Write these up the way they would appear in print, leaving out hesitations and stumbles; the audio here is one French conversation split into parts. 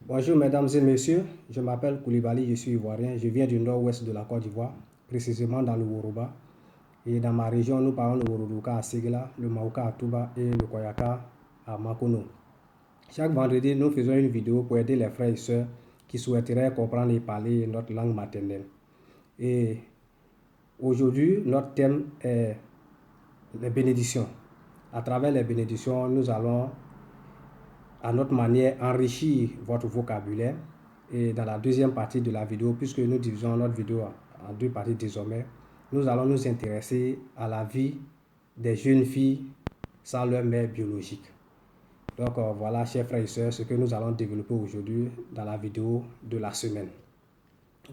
Bonjour mesdames et messieurs, je m'appelle Koulibaly, je suis ivoirien, je viens du nord-ouest de la Côte d'Ivoire, précisément dans le Woroba. Et dans ma région, nous parlons le Woroduka à Ségla, le Mauka à Touba et le Koyaka à Makono. Chaque vendredi, nous faisons une vidéo pour aider les frères et sœurs qui souhaiteraient comprendre et parler notre langue maternelle. Et aujourd'hui, notre thème est les bénédictions. À travers les bénédictions, nous allons à notre manière enrichir votre vocabulaire. Et dans la deuxième partie de la vidéo, puisque nous divisons notre vidéo en deux parties désormais, nous allons nous intéresser à la vie des jeunes filles sans leur mère biologique. Donc voilà, chers frères et sœurs, ce que nous allons développer aujourd'hui dans la vidéo de la semaine.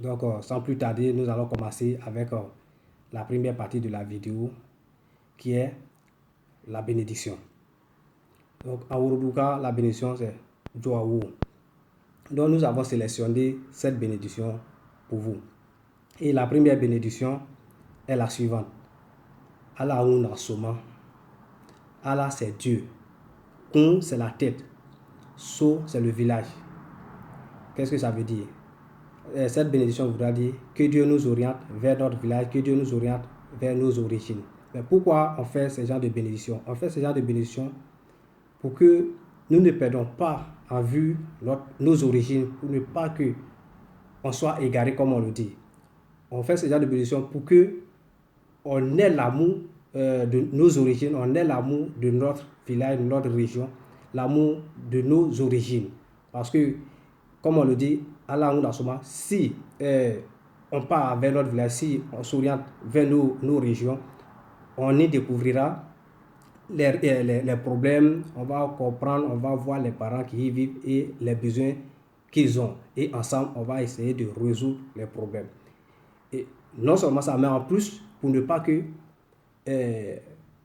Donc sans plus tarder, nous allons commencer avec la première partie de la vidéo qui est la bénédiction. Donc en Woroduka, la bénédiction c'est Joaou. Donc nous avons sélectionné cette bénédiction pour vous. Et la première bénédiction est la suivante. Allah Ouna Soma. Allah c'est Dieu. Kun c'est la tête. So c'est le village. Qu'est-ce que ça veut dire? Cette bénédiction voudra dire que Dieu nous oriente vers notre village, que Dieu nous oriente vers nos origines. Mais pourquoi on fait ce genre de bénédiction? On fait ce genre de bénédiction pour que nous ne perdons pas en vue nos origines, pour ne pas que on soit égaré comme on le dit. On fait ce genre de bénédiction pour que on ait l'amour de nos origines, on ait l'amour de notre village, de notre région, l'amour de nos origines. Parce que, comme on le dit, Allah Ounasoma, si on part vers notre village, si on s'oriente vers nos régions, on y découvrira les problèmes, on va comprendre, on va voir les parents qui y vivent et les besoins qu'ils ont. Et ensemble, on va essayer de résoudre les problèmes. Et non seulement ça, mais en plus, pour ne pas que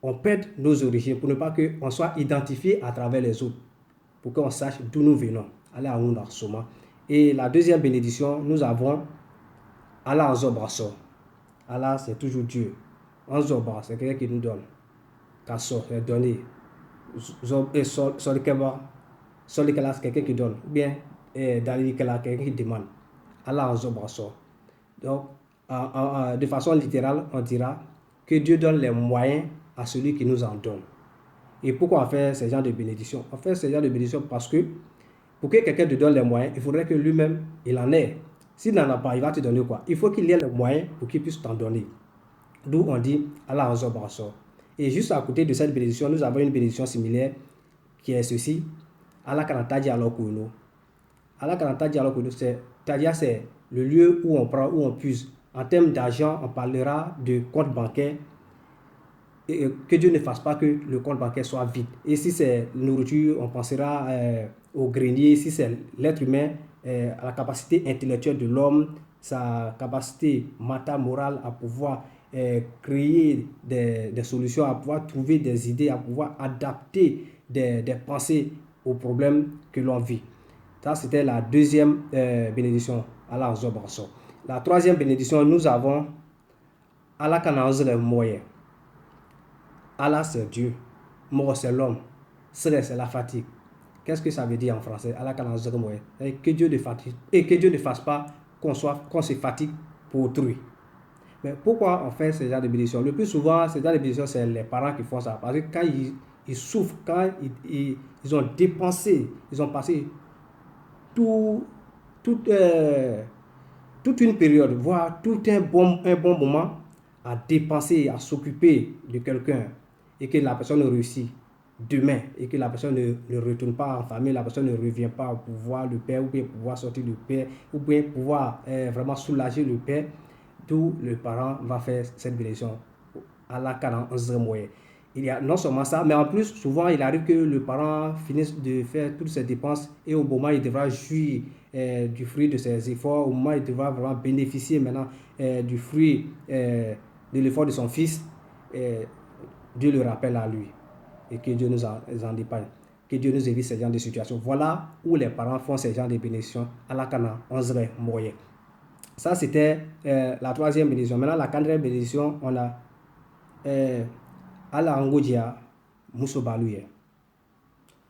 on perde nos origines, pour ne pas qu'on soit identifié à travers les autres, pour qu'on sache d'où nous venons. Allah Aounda Soma. Et la deuxième bénédiction, nous avons Allah Anzobraso. Allah, c'est toujours Dieu. Anzobra, c'est quelqu'un qui nous donne. Kasso, c'est donné. Solikeba, c'est quelqu'un qui donne. Ou bien, Dalikela, quelqu'un qui demande. Allah Anzobraso. Donc, de façon littérale, on dira que Dieu donne les moyens à celui qui nous en donne. Et pourquoi on fait ce genre de bénédiction? On fait ce genre de bénédiction parce que pour que quelqu'un te donne les moyens, il faudrait que lui-même, il en ait. S'il n'en a pas, il va te donner quoi? Il faut qu'il ait les moyens pour qu'il puisse t'en donner. D'où on dit Allah Azza wa Jalla. Et juste à côté de cette bénédiction, nous avons une bénédiction similaire qui est ceci. Allah Kanataji Alokuno. Allah Kanataji Alokuno, c'est le lieu où on prend, où on puise. En termes d'argent, on parlera de compte bancaire. Et que Dieu ne fasse pas que le compte bancaire soit vide. Et si c'est nourriture, on pensera au grenier. Si c'est l'être humain, à la capacité intellectuelle de l'homme, sa capacité mentale, morale à pouvoir créer des solutions, à pouvoir trouver des idées, à pouvoir adapter des pensées aux problèmes que l'on vit. Ça, c'était la deuxième bénédiction. Allah Azza wa Jalla. La troisième bénédiction, nous avons Allah Kanazle Moye. Allah, c'est Dieu. Mort, c'est l'homme. Stress, c'est la fatigue. Qu'est-ce que ça veut dire en français? Allah Kanazle Moye. Que Dieu ne fatigue et que Dieu ne fasse pas qu'on se fatigue pour autrui. Mais pourquoi on fait ce genre de bénédiction? Le plus souvent, ce genre de bénédiction, c'est les parents qui font ça. Parce que quand ils souffrent, quand ils ont dépensé, ils ont passé toute une période, voire tout un bon moment à dépenser, à s'occuper de quelqu'un et que la personne réussit demain et que la personne ne retourne pas en famille, la personne ne revient pas au pouvoir le père ou bien pouvoir sortir le père ou bien pouvoir vraiment soulager le père, d'où le parent va faire cette bénédiction à la canne en moyen. Il y a non seulement ça, mais en plus, souvent, il arrive que le parent finisse de faire toutes ses dépenses et au moment où il devra jouir du fruit de ses efforts, au moment où il devra vraiment bénéficier maintenant du fruit de l'effort de son fils, Dieu le rappelle à lui et que Dieu nous en épargne, que Dieu nous évite ce genre de situation. Voilà où les parents font ce genre de bénédictions à la Cana, 11 moyen. Ça, c'était la troisième bénédiction. Maintenant, la quatrième bénédiction, on a Allah Angodia Musobaluye.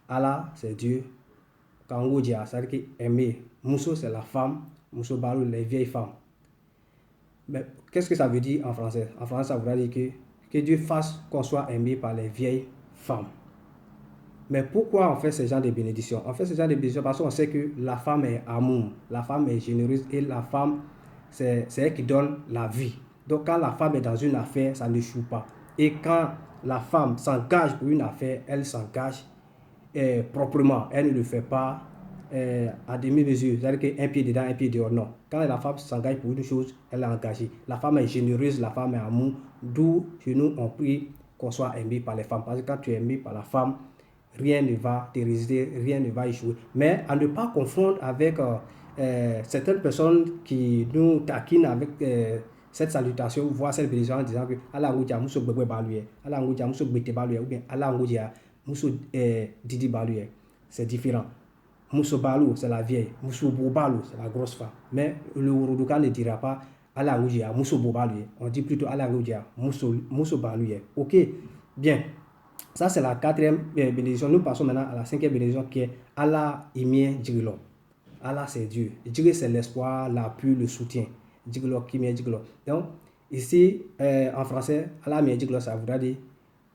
Allah, c'est Dieu. Kangodia, c'est-à-dire qu'aimer. Muso, c'est la femme. Musobalu, les vieilles femmes. Mais qu'est-ce que ça veut dire en français? En français, ça voudrait dire que Dieu fasse qu'on soit aimé par les vieilles femmes. Mais pourquoi on fait ce genre de bénédiction? On fait ce genre de bénédiction parce qu'on sait que la femme est amour, la femme est généreuse et la femme, c'est elle qui donne la vie. Donc quand la femme est dans une affaire, ça ne choue pas. Et quand la femme s'engage pour une affaire, elle s'engage proprement. Elle ne le fait pas à demi-mesure. C'est-à-dire qu'un pied dedans, un pied dehors. Non. Quand la femme s'engage pour une chose, elle est engagée. La femme est généreuse, la femme est amour. D'où chez nous, on prie qu'on soit aimé par les femmes. Parce que quand tu es aimé par la femme, rien ne va te résister, rien ne va échouer. Mais à ne pas confondre avec certaines personnes qui nous taquinent avec cette salutation, voire cette bénédiction en disant que Allah Ngoudia Mousso Bebe Baluye, Allah Ngoudia Mousso Bete Baluye, ou bien Allah Ngoudia Mousso Didi Baluye. C'est différent. Mousso Balou, c'est la vieille. Mousso Bobalou, c'est la grosse femme. Mais le Wuruduka ne dira pas Allah Ngoudia Mousso Bobaluye. On dit plutôt Allah Ngoudia Mousso Baluye. Ok, bien. Ça, c'est la quatrième bénédiction. Nous passons maintenant à la cinquième bénédiction qui est Allah Imien Djiglo. Allah, c'est Dieu. Djiglo, c'est l'espoir, l'appui, le soutien. Djiglo, Kimien Djiglo. Donc, ici, en français, Allah Imien Djiglo, ça voudrait dire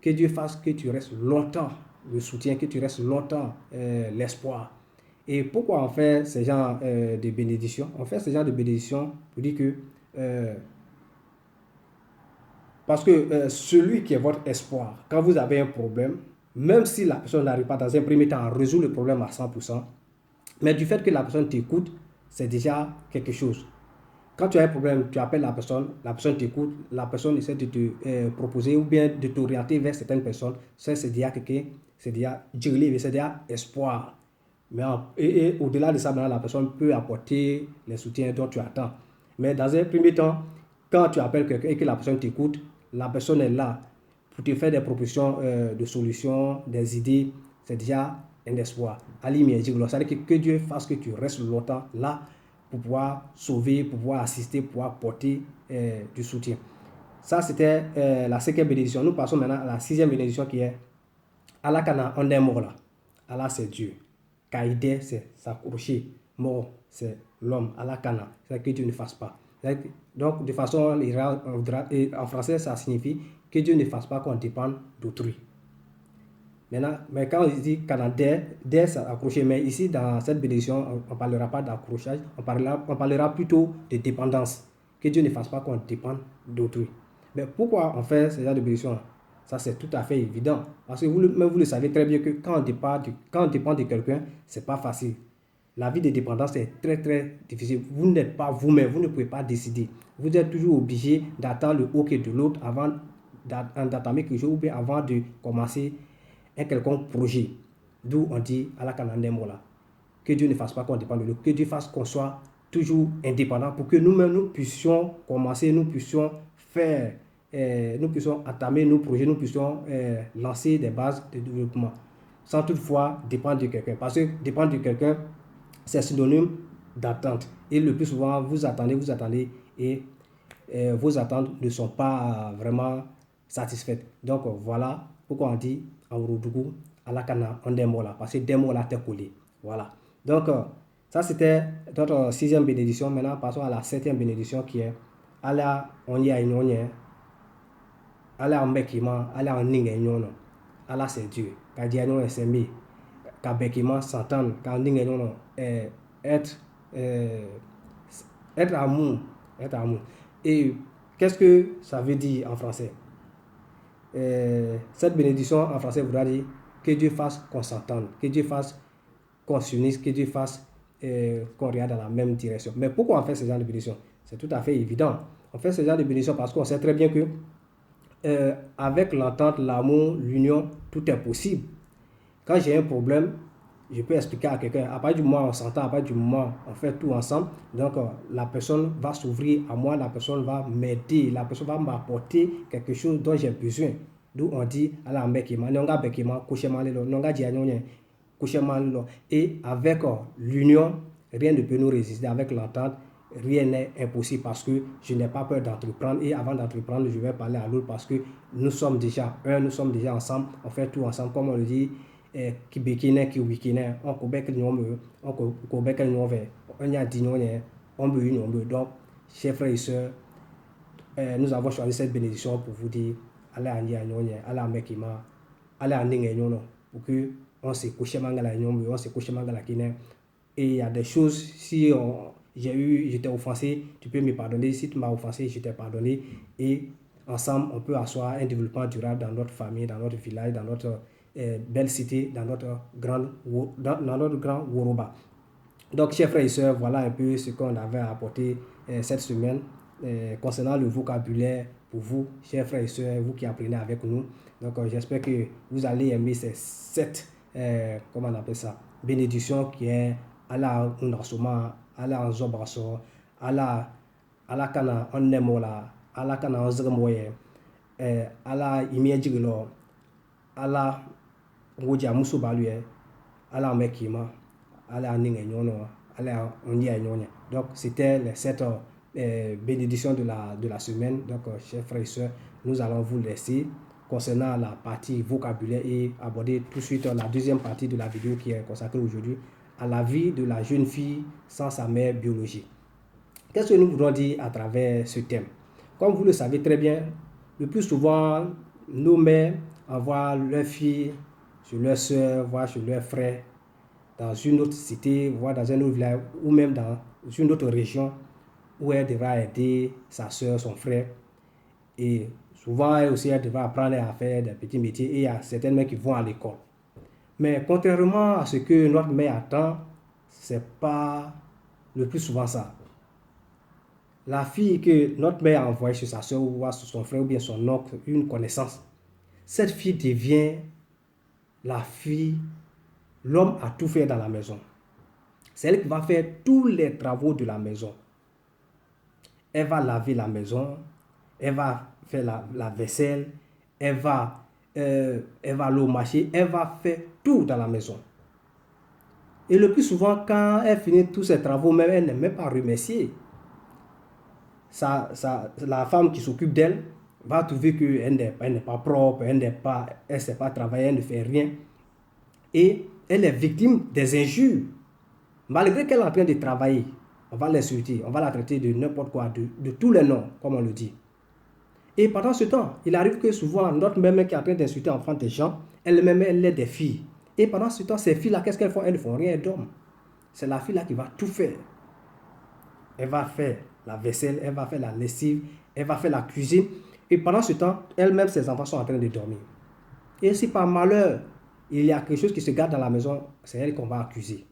que Dieu fasse que tu restes longtemps le soutien, que tu restes longtemps l'espoir. Et pourquoi on fait ce genre de bénédiction? On fait ce genre de bénédiction pour dire que parce que celui qui est votre espoir, quand vous avez un problème, même si la personne n'arrive pas dans un premier temps à résoudre le problème à 100%, mais du fait que la personne t'écoute, c'est déjà quelque chose. Quand tu as un problème, tu appelles la personne t'écoute, la personne essaie de te proposer ou bien de t'orienter vers certaines personnes, ça c'est déjà quelqu'un, c'est déjà espoir. Mais et au-delà de ça, maintenant, la personne peut apporter les soutiens dont tu attends. Mais dans un premier temps, quand tu appelles quelqu'un et que la personne t'écoute, la personne est là pour te faire des propositions de solutions, des idées, c'est déjà un espoir. Ali Miedjiglo, c'est-à-dire que Dieu fasse que tu restes longtemps là pour pouvoir sauver, pour pouvoir assister, pour pouvoir apporter du soutien. Ça, c'était la cinquième bénédiction. Nous passons maintenant à la sixième bénédiction qui est Allah Kana, on est mort là. Allah, c'est Dieu. Kaïdé, c'est s'accrocher. Mort, c'est l'homme. Allah Kana, c'est que Dieu ne fasse pas. Donc, de façon, en français, ça signifie que Dieu ne fasse pas qu'on dépende d'autrui. Maintenant, mais quand on dit Canada, dès ça accroché, mais ici, dans cette bénédiction, on ne parlera pas d'accrochage, on parlera plutôt de dépendance. Que Dieu ne fasse pas qu'on dépende d'autrui. Mais pourquoi on fait ce genre de bénédiction? Ça, c'est tout à fait évident. Parce que vous le savez très bien que quand on dépend de quelqu'un, ce n'est pas facile. La vie de dépendance est très, très difficile. Vous n'êtes pas vous-même, vous ne pouvez pas décider. Vous êtes toujours obligé d'attendre le OK de l'autre avant d'entamer quelque chose ou bien avant de commencer un quelconque projet. D'où on dit à la Canandembola que Dieu ne fasse pas qu'on dépende de l'autre, que Dieu fasse qu'on soit toujours indépendant pour que nous-mêmes nous puissions commencer, nous puissions faire, nous puissions entamer nos projets, nous puissions lancer des bases de développement sans toutefois dépendre de quelqu'un. Parce que dépendre de quelqu'un, c'est synonyme d'attente. Et le plus souvent, vous attendez et vos attentes ne sont pas vraiment satisfaites. Donc voilà pourquoi on dit en Roudougou, à la Cana, on démola, parce que démola t'est collé. Voilà. Donc ça c'était notre 6e bénédiction. Maintenant passons à la 7e bénédiction qui est Ala on y a une onye, Ala en bekima, Ala en ningenyono. Ala c'est Dieu. Kadiano est semé. Kabekima s'entendre, quand ningenyono être amour. Être amour. Et qu'est-ce que ça veut dire en français? Cette bénédiction en français voudra dire que Dieu fasse qu'on s'entende, que Dieu fasse qu'on s'unisse, que Dieu fasse qu'on regarde dans la même direction. Mais pourquoi on fait ce genre de bénédiction? C'est tout à fait évident. On fait ce genre de bénédiction parce qu'on sait très bien que avec l'entente, l'amour, l'union, tout est possible. Quand j'ai un problème, je peux expliquer à quelqu'un. À partir du moment où on s'entend, à partir du moment où on fait tout ensemble, donc la personne va s'ouvrir à moi, la personne va m'aider, la personne va m'apporter quelque chose dont j'ai besoin. D'où on dit à la mbekima, nonga bekima, kushema lelo, nonga dianyonye, kushema lelo. Et avec l'union, rien ne peut nous résister. Avec l'entente, rien n'est impossible parce que je n'ai pas peur d'entreprendre. Et avant d'entreprendre, je vais parler à l'autre parce que nous sommes déjà un, nous sommes déjà ensemble, on fait tout ensemble, comme on le dit. Qui bekine qui wikine on ko bek nyom on ko bek nyom on y a dit on veut donc chers frères et sœurs nous avons choisi cette bénédiction pour vous dire allez en ya nyonye allez en mekima allez en ninge nyono pour que on se couche mangala nyom on se couche mangala kine et il y a des choses si j'étais offensé, tu peux me pardonner, si tu m'as offensé, je t'ai pardonné et ensemble on peut asseoir un développement durable dans notre famille, dans notre village, dans notre belle cité, dans notre grand Woroba. Donc, chers frères et sœurs, voilà un peu ce qu'on avait apporté cette semaine concernant le vocabulaire pour vous, chers frères et sœurs, vous qui apprenez avec nous. Donc, j'espère que vous allez aimer ces 7, comment on appelle ça, bénédictions qui est à la unasoma, à la zobraso, à la kana onnemola, à la kana ozremoye, à la imiejiglo, à la ngoja muso balue ala mekima ala ninge nyono ala onye nyonya. Donc c'était les 7 bénédictions de la semaine. Donc chers frères et sœurs, nous allons vous laisser concernant la partie vocabulaire et aborder tout de suite la deuxième partie de la vidéo qui est consacrée aujourd'hui à la vie de la jeune fille sans sa mère biologique. Qu'est-ce que nous voulons dire à travers ce thème? Comme vous le savez très bien, le plus souvent nos mères envoient leurs filles chez leurs soeurs, voire chez leurs frères, dans une autre cité, voire dans un autre village, ou même dans une autre région, où elle devra aider sa soeur, son frère. Et souvent, elle aussi, elle devra apprendre à faire des petits métiers, et il y a certaines mères qui vont à l'école. Mais contrairement à ce que notre mère attend, c'est pas le plus souvent ça. La fille que notre mère a envoyée chez sa soeur, ou sur son frère, ou bien son oncle, une connaissance, cette fille devient la fille, l'homme a tout fait dans la maison. C'est elle qui va faire tous les travaux de la maison. Elle va laver la maison, elle va faire la vaisselle, elle va aller au marché, elle va faire tout dans la maison. Et le plus souvent, quand elle finit tous ses travaux, même elle n'est même pas remerciée. La femme qui s'occupe d'elle va trouver qu'elle n'est pas propre, elle ne sait pas travailler, elle ne fait rien. Et elle est victime des injures, malgré qu'elle est en train de travailler. on va l'insulter, on va la traiter de n'importe quoi, de tous les noms, comme on le dit. Et pendant ce temps, il arrive que souvent, notre mère qui est en train d'insulter enfant des gens, elle-même, elle est des filles. Et pendant ce temps, ces filles-là, qu'est-ce qu'elles font? Elles ne font rien d'homme. C'est la fille-là qui va tout faire. Elle va faire la vaisselle, elle va faire la lessive, elle va faire la cuisine. Et pendant ce temps, elle-même, ses enfants sont en train de dormir. Et si par malheur, il y a quelque chose qui se garde dans la maison, c'est elle qu'on va accuser.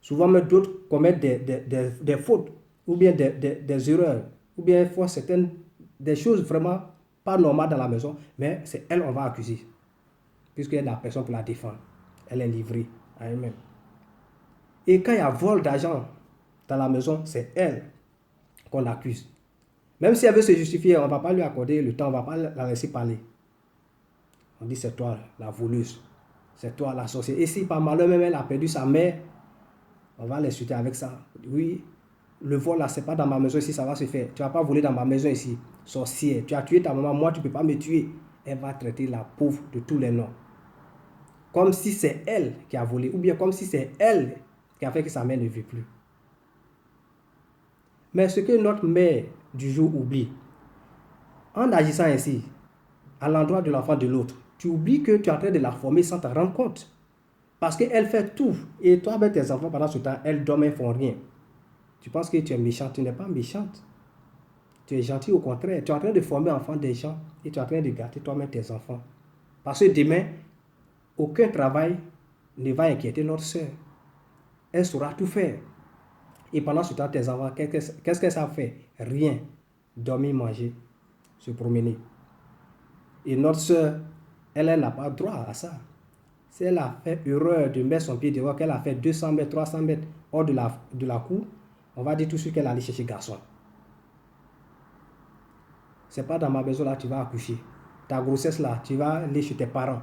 Souvent, même d'autres commettent des fautes, ou bien des erreurs, ou bien font des choses vraiment pas normales dans la maison, mais c'est elle qu'on va accuser, puisqu'elle n'a personne pour la défendre. Elle est livrée à elle-même. Et quand il y a vol d'argent dans la maison, c'est elle qu'on accuse. Même si elle veut se justifier, on ne va pas lui accorder le temps, on ne va pas la laisser parler. On dit c'est toi la voleuse, c'est toi la sorcière. Et si par malheur même elle a perdu sa mère, on va l'insulter avec ça. Oui, le vol là, c'est pas dans ma maison ici, ça va se faire. Tu vas pas voler dans ma maison ici, sorcière. Tu as tué ta maman, moi tu peux pas me tuer. Elle va traiter la pauvre de tous les noms. Comme si c'est elle qui a volé, ou bien comme si c'est elle qui a fait que sa mère ne vit plus. Mais ce que notre mère du jour oublie, en agissant ainsi, à l'endroit de l'enfant de l'autre, tu oublies que tu es en train de la former sans t'en rendre compte. Parce qu'elle fait tout. Et toi, avec tes enfants, pendant ce temps, elles dorment, elles ne font rien. Tu penses que tu es méchante. Tu n'es pas méchante. Tu es gentil au contraire. Tu es en train de former enfants des gens et tu es en train de gâter toi-même tes enfants. Parce que demain, aucun travail ne va inquiéter notre soeur. Elle saura tout faire. Et pendant ce temps, tes enfants, qu'est-ce que ça fait? Rien. Dormir, manger, se promener. Et notre soeur, elle n'a pas droit à ça. Si elle a fait erreur de mettre son pied dehors, qu'elle a fait 200 mètres, 300 mètres hors de la cour, on va dire tout de suite qu'elle est allée chercher garçon. C'est pas dans ma maison là, tu vas accoucher. Ta grossesse là, tu vas aller chez tes parents.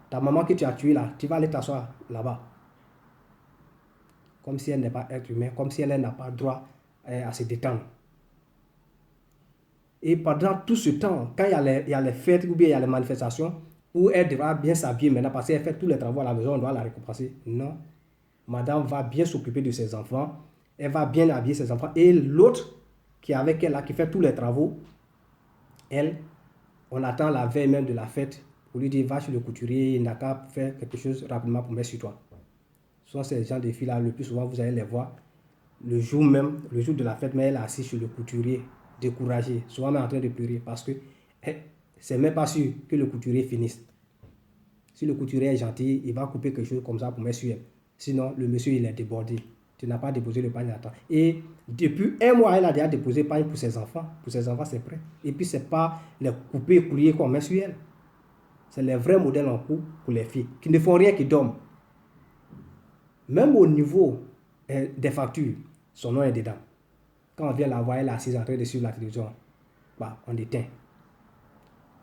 Ta maman que tu as tuée là, tu vas aller t'asseoir là-bas. Comme si elle n'est pas être humain, comme si elle n'a pas droit à se détendre. Et pendant tout ce temps, quand il y a les fêtes ou bien il y a les manifestations, où elle devra bien s'habiller maintenant parce qu'elle fait tous les travaux à la maison, on doit la récompenser. Non. Madame va bien s'occuper de ses enfants, elle va bien habiller ses enfants. Et l'autre qui est avec elle, là, qui fait tous les travaux, elle, on attend la veille même de la fête pour lui dire va chez le couturier, il n'a qu'à faire quelque chose rapidement pour mettre sur toi. Soit ces gens de filles-là, le plus souvent vous allez les voir le jour même, le jour de la fête, mais elle est assise chez le couturier, découragée, souvent même en train de pleurer parce que c'est même pas sûr que le couturier finisse. Si le couturier est gentil, il va couper quelque chose comme ça pour mettre sur elle. Sinon, le monsieur, il est débordé. Tu n'as pas déposé le panier à temps. Et depuis un mois, elle a déjà déposé le panier pour ses enfants. Pour ses enfants, c'est prêt. Et puis, ce n'est pas les coupés couliers qu'on met sur elle. C'est les vrais modèles en cours pour les filles qui ne font rien, qui dorment. Même au niveau des factures, son nom est dedans. Quand on vient la voir, elle est assise en train de suivre la télévision. Bah, on éteint.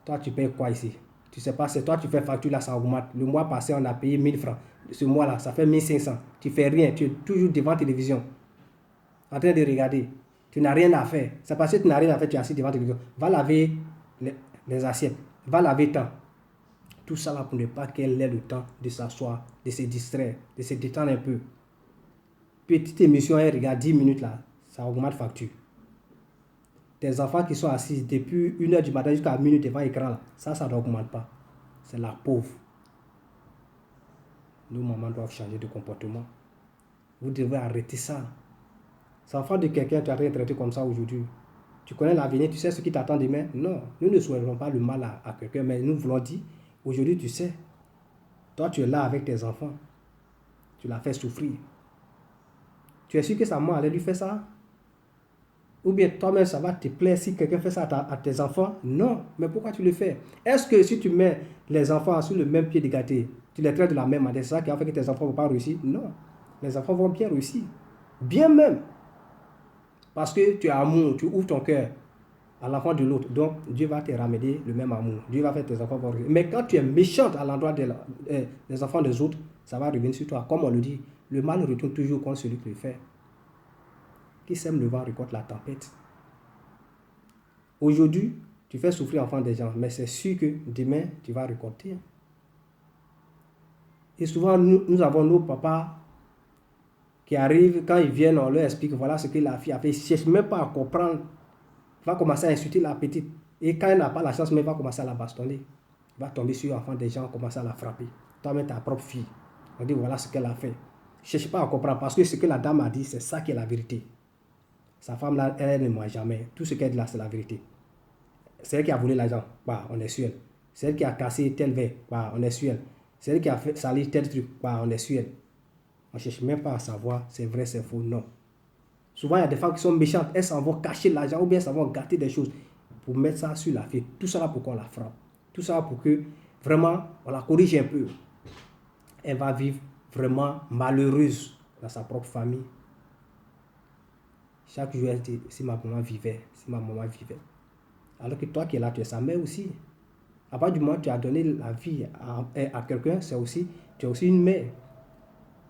Toi, tu payes quoi ici? Tu sais pas, c'est toi, tu fais facture là, ça augmente. Le mois passé, on a payé 1000 francs. Ce mois-là, ça fait 1500. Tu fais rien, tu es toujours devant la télévision, en train de regarder. Tu n'as rien à faire. C'est parce que tu n'as rien à faire, tu es assis devant la télévision. Va laver les assiettes, va laver tant. Tout ça là pour ne pas qu'elle ait le temps de s'asseoir, de se distraire, de se détendre un peu. Petite émission, elle regarde 10 minutes là, ça augmente facture. Tes enfants qui sont assis depuis 1h du matin jusqu'à minuit devant l'écran, ça n'augmente pas. C'est la pauvre. Nos mamans doivent changer de comportement. Vous devez arrêter ça. C'est enfant de quelqu'un, tu as rien traité comme ça aujourd'hui. Tu connais l'avenir, tu sais ce qui t'attend demain. Non, nous ne souhaitons pas le mal à quelqu'un, mais nous voulons dire, aujourd'hui tu sais, toi tu es là avec tes enfants. Tu l'as fait souffrir. Tu es sûr que sa maman allait lui faire ça? Ou bien toi-même, ça va te plaire si quelqu'un fait ça à tes enfants? Non. Mais pourquoi tu le fais? Est-ce que si tu mets les enfants sur le même pied d'égalité, tu les traites de la même manière, c'est ça qui a fait que tes enfants ne vont pas réussir? Non. Les enfants vont bien réussir. Bien même. Parce que tu as amour, tu ouvres ton cœur à l'enfant de l'autre. Donc, Dieu va te ramener le même amour. Dieu va faire tes enfants vont réussir. Mais quand tu es méchante à l'endroit des enfants des autres, ça va revenir sur toi. Comme on le dit, le mal retourne toujours contre celui qui le fait. Qui sème le vent récolte la tempête. Aujourd'hui, tu fais souffrir l'enfant des gens, mais c'est sûr que demain, tu vas récolter. Et souvent, nous avons nos papas qui arrivent, quand ils viennent, on leur explique voilà ce que la fille a fait. Ils ne cherchent même pas à comprendre. Il va commencer à insulter la petite. Et quand elle n'a pas la chance, mais il va commencer à la bastonner. Il va tomber sur l'enfant des gens, commencer à la frapper. Toi-même, ta propre fille. On dit voilà ce qu'elle a fait. Ne cherche pas à comprendre parce que ce que la dame a dit, c'est ça qui est la vérité. Sa femme là, elle ne ment jamais. Tout ce qu'elle dit là, c'est la vérité. C'est elle qui a volé l'argent, bah, on est sur elle. C'est elle qui a cassé tel verre, bah, on est sur elle. C'est elle qui a fait salir tel truc, bah, on est sur elle. On ne cherche même pas à savoir c'est vrai, c'est faux, non. Souvent, il y a des femmes qui sont méchantes, elles s'en vont cacher l'argent ou bien elles s'en vont gâter des choses pour mettre ça sur la fille. Tout ça là pour qu'on la frappe. Tout ça pour que vraiment on la corrige un peu. Elle va vivre vraiment malheureuse dans sa propre famille. Chaque jour, elle dit si ma maman vivait, si ma maman vivait. Alors que toi qui es là, tu es sa mère aussi. À partir du moment où tu as donné la vie à quelqu'un, tu es aussi une mère.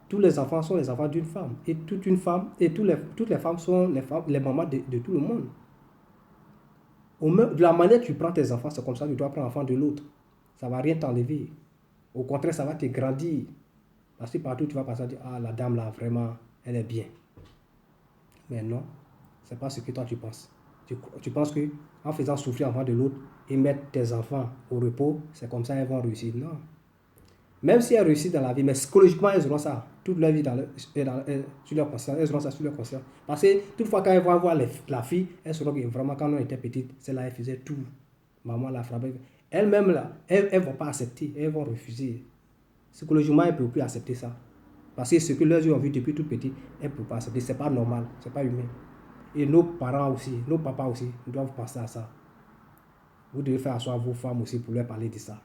Tous les enfants sont les enfants d'une femme. Et toute une femme, et toutes les femmes sont les mamans de tout le monde. De la manière que tu prends tes enfants, c'est comme ça que tu dois prendre l'enfant de l'autre. Ça ne va rien t'enlever. Au contraire, ça va te grandir. Parce que partout, tu vas passer à dire, ah, la dame là, vraiment, elle est bien. Mais non, ce n'est pas ce que toi tu penses. Tu penses qu'en faisant souffrir l'enfant de l'autre et mettre tes enfants au repos, c'est comme ça qu'elles vont réussir. Non. Même si elles réussissent dans la vie, mais psychologiquement, elles auront ça toute leur vie sur leur conscience. Elles auront ça sur leur conscience. Parce que toutefois, quand elles vont voir la fille, elles sauront que vraiment, quand on était petite, celle-là, elle faisait tout. Maman la frappait. Elles-mêmes, là, elles ne vont pas accepter, elles vont refuser. Psychologiquement, elles ne peuvent plus accepter ça. Parce que ce que leurs yeux ont vu depuis tout petit, elles ne peuvent pas accepter. Ce n'est pas normal, ce n'est pas humain. Et nos parents aussi, nos papas aussi, doivent penser à ça. Vous devez faire asseoir vos femmes aussi pour leur parler de ça.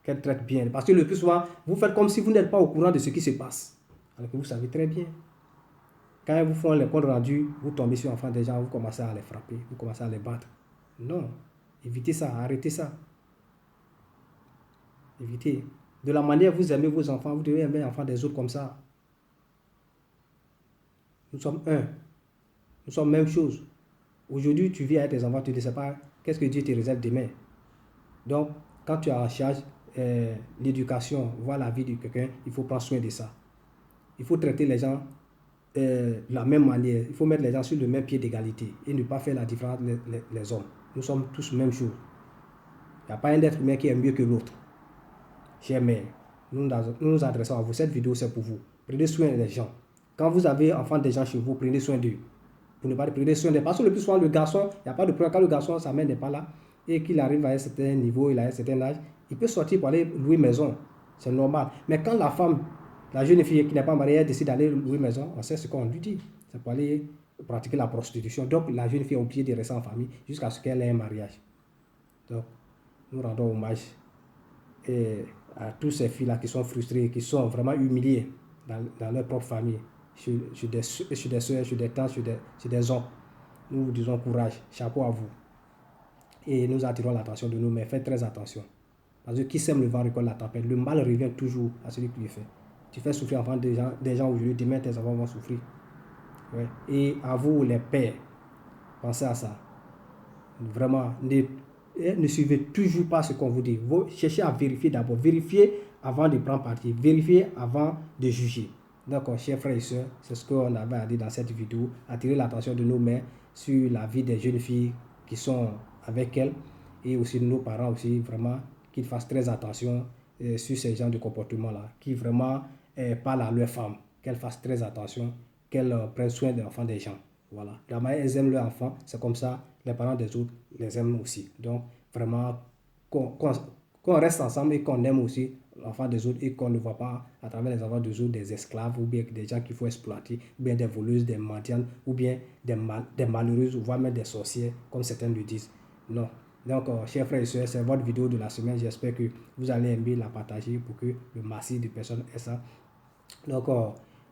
Qu'elles traitent bien. Parce que le plus souvent, vous faites comme si vous n'êtes pas au courant de ce qui se passe. Alors que vous savez très bien. Quand elles vous font les comptes rendus, vous tombez sur l'enfant des gens, vous commencez à les frapper, vous commencez à les battre. Non. Évitez ça, arrêtez ça. Évitez. De la manière que vous aimez vos enfants, vous devez aimer les enfants des autres comme ça. Nous sommes un. Nous sommes même chose. Aujourd'hui, tu vis avec tes enfants, tu ne sais pas qu'est-ce que Dieu te réserve demain. Donc, quand tu as en charge l'éducation, voir la vie de quelqu'un, il faut prendre soin de ça. Il faut traiter les gens de la même manière. Il faut mettre les gens sur le même pied d'égalité et ne pas faire la différence les hommes. Nous sommes tous la même chose. Il n'y a pas un être humain qui est mieux que l'autre. Chers mères, nous nous adressons à vous. Cette vidéo, c'est pour vous. Prenez soin des gens. Quand vous avez enfant des gens chez vous, prenez soin d'eux. Pour ne pas prendre soin d'eux. Parce que le plus souvent, le garçon, il n'y a pas de problème. Quand le garçon, sa mère n'est pas là, et qu'il arrive à un certain niveau, il a un certain âge, il peut sortir pour aller louer maison. C'est normal. Mais quand la femme, la jeune fille qui n'est pas mariée, elle décide d'aller louer maison, on sait ce qu'on lui dit. C'est pour aller pratiquer la prostitution. Donc la jeune fille est obligée de rester en famille jusqu'à ce qu'elle ait un mariage. Donc nous rendons hommage à tous ces filles-là qui sont frustrées, qui sont vraiment humiliées dans leur propre famille. Sur des soeurs, sur des tantes, sur des oncles. Nous vous disons courage, chapeau à vous. Et nous attirons l'attention de nous, mais faites très attention. Parce que qui sème le vent récolte la tempête. Le mal revient toujours à celui qui le fait. Tu fais souffrir enfant des gens aujourd'hui, demain tes enfants vont souffrir. Ouais. Et à vous les pères, pensez à ça. Vraiment, ne suivez toujours pas ce qu'on vous dit. Cherchez à vérifier d'abord. Vérifiez avant de prendre parti. Vérifiez avant de juger. Donc, chers frères et sœurs, c'est ce qu'on avait à dire dans cette vidéo. Attirer l'attention de nos mères sur la vie des jeunes filles qui sont avec elles et aussi de nos parents aussi, vraiment, qu'ils fassent très attention sur ces genres de comportements-là, qui vraiment parlent à leurs femmes, qu'elles fassent très attention, qu'elles prennent soin des enfants des gens. Voilà. La manière elles aiment leurs enfants, c'est comme ça, les parents des autres les aiment aussi. Donc, vraiment, qu'on reste ensemble et qu'on aime aussi l'enfant des autres et qu'on ne voit pas à travers les enfants des autres des esclaves ou bien des gens qu'il faut exploiter, ou bien des voleuses, des mendiantes, ou bien des malheureuses, ou voire même des sorcières, comme certains le disent. Non. Donc, chers frères et sœurs, c'est votre vidéo de la semaine. J'espère que vous allez aimer la partager pour que le massif de personnes ait ça. Donc,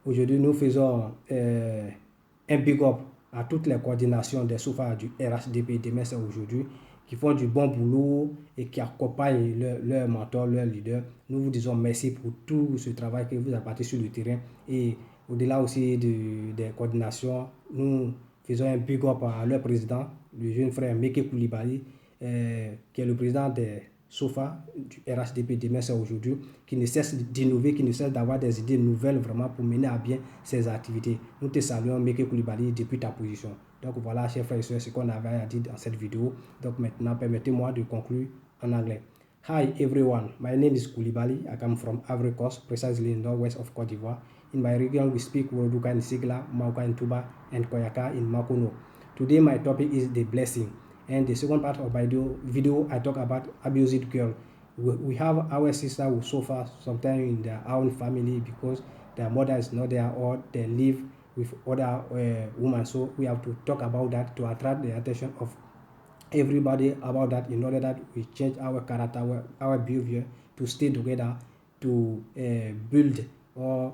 aujourd'hui, nous faisons un big up à toutes les coordinations des SOFA du RHDP demain, c'est aujourd'hui, qui font du bon boulot et qui accompagnent leurs mentors, leurs leaders. Nous vous disons merci pour tout ce travail que vous apportez sur le terrain. Et au-delà aussi des coordinations, nous faisons un big up à leur président, le jeune frère Meke Koulibaly, qui est le président des SOFA, du RHDP, demain c'est aujourd'hui, qui ne cesse d'innover, qui ne cesse d'avoir des idées nouvelles vraiment pour mener à bien ses activités. Nous te saluons, Meke Koulibaly, depuis ta position. Donc voilà, chers frères et sœurs, ce qu'on avait à dire dans cette vidéo. Donc maintenant, permettez-moi de conclure en anglais. Hi everyone, my name is Koulibaly. I come from Ivory Coast, precisely in the northwest of Cote d'Ivoire. In my region, we speak Woloduka in Sigla, Mauka in Tuba, and Koyaka in Makono. Today, my topic is the blessing. And the second part of my video, I talk about abused girl. We have our sister who suffer sometimes in their own family because their mother is not there or they live with other women. So we have to talk about that to attract the attention of everybody about that in order that we change our character, our behavior to stay together, to build or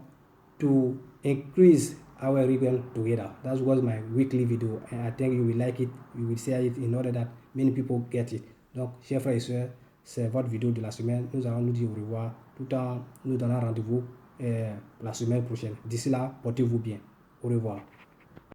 to increase our region together. That was my weekly video and I think you will like it, you will share it in order that many people get it. Donc, chers frères et sœurs, c'est votre vidéo de la semaine. Nous allons nous dire au revoir tout en nous donnant rendez-vous la semaine prochaine. D'ici là, portez-vous bien. Au revoir.